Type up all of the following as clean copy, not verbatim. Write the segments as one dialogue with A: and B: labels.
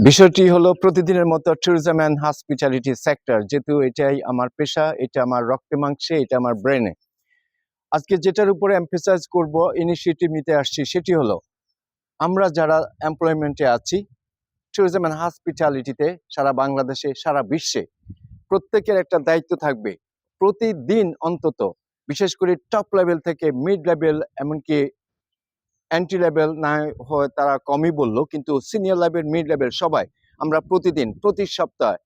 A: বিষয়টি হলো প্রতিদিনের মতো ট্যুরিজম অ্যান্ড হসপিটালিটি সেক্টর, যেহেতু এটাই আমার পেশা, এটা আমার রক্তে মাংসে, এটা আমার ব্রেনে। আজকে যেটার উপরে এমফেসাইজ করব, ইনিশিয়েটিভ নিতে আসছি, সেটি হলো আমরা যারা এমপ্লয়মেন্টে আছি ট্যুরিজম অ্যান্ড হসপিটালিটিতে, সারা বাংলাদেশে, সারা বিশ্বে, প্রত্যেকের একটা দায়িত্ব থাকবে প্রতিদিন অন্তত, বিশেষ করে টপ লেভেল থেকে মিড লেভেল, এমনকি এন্ট্রি লেভেল না হয় তারা কমই বললো, কিন্তু সিনিয়র লেভেল, মিড লেভেল সবাই আমরা প্রতিদিন, প্রতি সপ্তাহে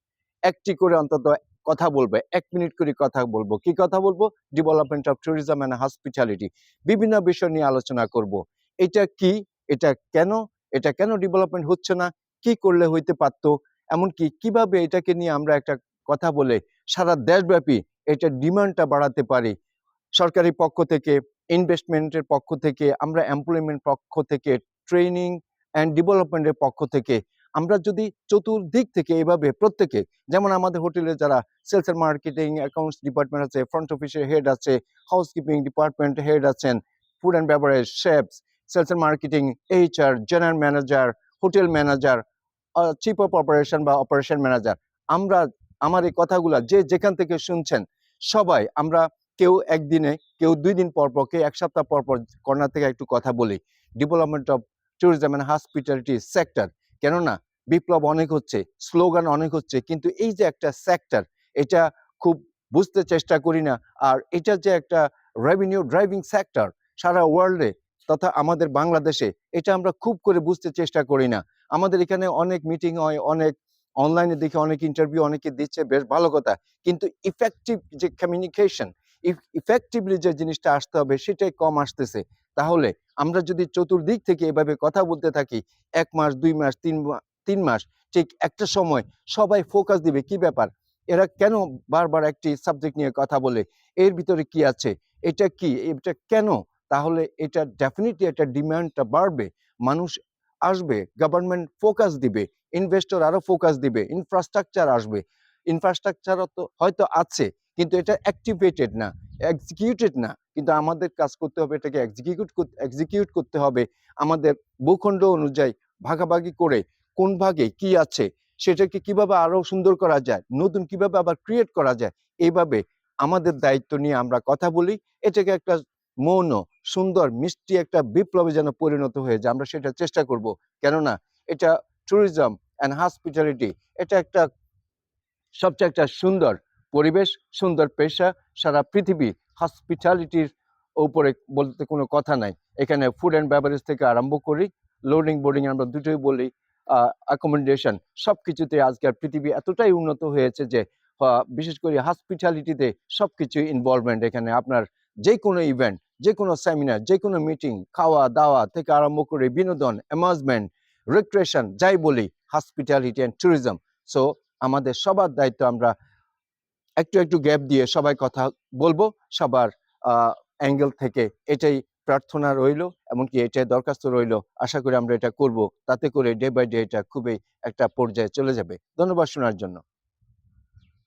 A: একটি করে অন্তত কথা বলবো, 1 মিনিট করে কথা বলবো। কি কথা বলবো? Development of tourism and hospitality, বিভিন্ন বিষয় নিয়ে আলোচনা করব। এটা কি, এটা কেন, এটা কেন ডেভেলপমেন্ট হচ্ছে না, কি করলে হইতে পারতো, এমনকি কিভাবে এটাকে নিয়ে আমরা একটা কথা বলে সারা দেশব্যাপী এটা ডিমান্ডটা বাড়াতে পারি। সরকারি পক্ষ থেকে, ইনভেস্টমেন্টের পক্ষ থেকে, আমরা এমপ্লয়মেন্ট পক্ষ থেকে, ট্রেনিং অ্যান্ড ডেভেলপমেন্টের পক্ষ থেকে, আমরা যদি চতুর্দিক থেকে এভাবে প্রত্যেকে, যেমন আমাদের হোটেলে যারা sales and marketing, accounts department আছে, ফ্রন্ট অফিসের হেড আছে, হাউসকিপিং ডিপার্টমেন্ট হেড আছেন, food and beverage, chefs, sales and marketing, HR, general manager, hotel manager, chief of operation বা অপারেশন ম্যানেজার, আমরা আমার এই কথাগুলা যে যেখান থেকে শুনছেন সবাই আমরা কেউ একদিনে, কেউ 2 দিন পর পর, কেউ 1 সপ্তাহ পর পর কর্নার থেকে একটু কথা বলি development of tourism and hospitality sector. কেননা বিপ্লব অনেক হচ্ছে, স্লোগান অনেক হচ্ছে, কিন্তু এই যে একটা সেক্টর, এটা খুব বুঝতে চেষ্টা করি না। আর এটা যে একটা রেভিনিউ ড্রাইভিং সেক্টর সারা ওয়ার্ল্ডে তথা আমাদের বাংলাদেশে, এটা আমরা খুব করে বুঝতে চেষ্টা করি না। আমাদের এখানে অনেক মিটিং হয়, অনেক অনলাইনে দেখি, অনেক ইন্টারভিউ অনেকে দিচ্ছে, বেশ ভালো কথা, কিন্তু ইফেক্টিভ যে কমিউনিকেশন, ইফেক্টিভলি যে জিনিসটা আসতে হবে সেটাই কম আসতেছে। তাহলে আমরা যদি চতুর্দিক থেকে এভাবে কথা বলতে থাকি 1 মাস, 2 মাস, 3 মাস, ঠিক একটা সময় সবাই ফোকাস দিবে কি ব্যাপার, এরা কেন বারবার একটি সাবজেক্ট নিয়ে কথা বলে, এর ভিতরে কি আছে, এটা কি, এটা কেন, তাহলে এটা ডেফিনেটলি একটা ডিমান্ডটা বাড়বে, মানুষ আসবে, গভর্নমেন্ট ফোকাস দিবে, ইনভেস্টর আরো ফোকাস দিবে, ইনফ্রাস্ট্রাকচার আসবে। ইনফ্রাস্ট্রাকচার তো হয়তো আছে, কিন্তু এটা অ্যাক্টিভেটেড না, এক্সিকিউটেড না। কিন্তু আমাদের কাজ করতে হবে, এটাকে এক্সিকিউট করতে হবে আমাদের ভূখণ্ড অনুযায়ী, ভাগাভাগি করে কোন ভাগে কি আছে, সেটাকে কিভাবে আরো সুন্দর করা যায়, নতুন কিভাবে আবার ক্রিয়েট করা যায়, এইভাবে আমাদের দায়িত্ব নিয়ে আমরা কথা বলি। এটাকে একটা মৌন, সুন্দর, মিষ্টি একটা বিপ্লবে যেন পরিণত হয়ে যায়, আমরা সেটা চেষ্টা করব। কেননা এটা ট্যুরিজম অ্যান্ড হসপিটালিটি, এটা একটা সবচেয়ে একটা সুন্দর পরিবেশ, সুন্দর পেশা। সারা পৃথিবী হসপিটালিটির উপরে বলতে কোনো কথা নাই। এখানে ফুড অ্যান্ড বেভারেজ থেকে আরম্ভ করি, লোডিং বোর্ডিং আমরা দুটোই বলি, অ্যাকোমোডেশন, সবকিছুতে আজকের পৃথিবী এতটাই উন্নত হয়েছে যে বিশেষ করে হসপিটালিটিতে সবকিছুই ইনভলভমেন্ট। এখানে আপনার যে কোনো ইভেন্ট, যে কোনো সেমিনার, যে কোনো মিটিং, খাওয়া দাওয়া থেকে আরম্ভ করে বিনোদন, অ্যামাজমেন্ট, রিক্রিয়েশন, যাই বলি, হসপিটালিটি অ্যান্ড ট্যুরিজম। সো আমাদের সবার দায়িত্ব, আমরা একটু একটু গ্যাপ দিয়ে সবাই কথা বলবো, সবার অ্যাঙ্গেল থেকে এটাই প্রার্থনা রইল, এমনকি এটাই দরখাস্ত রইল। আশা করি আমরা এটা করব, তাতে করে ডে বাই ডে এটা খুবই একটা পর্যায়ে চলে যাবে। ধন্যবাদ শোনার জন্য।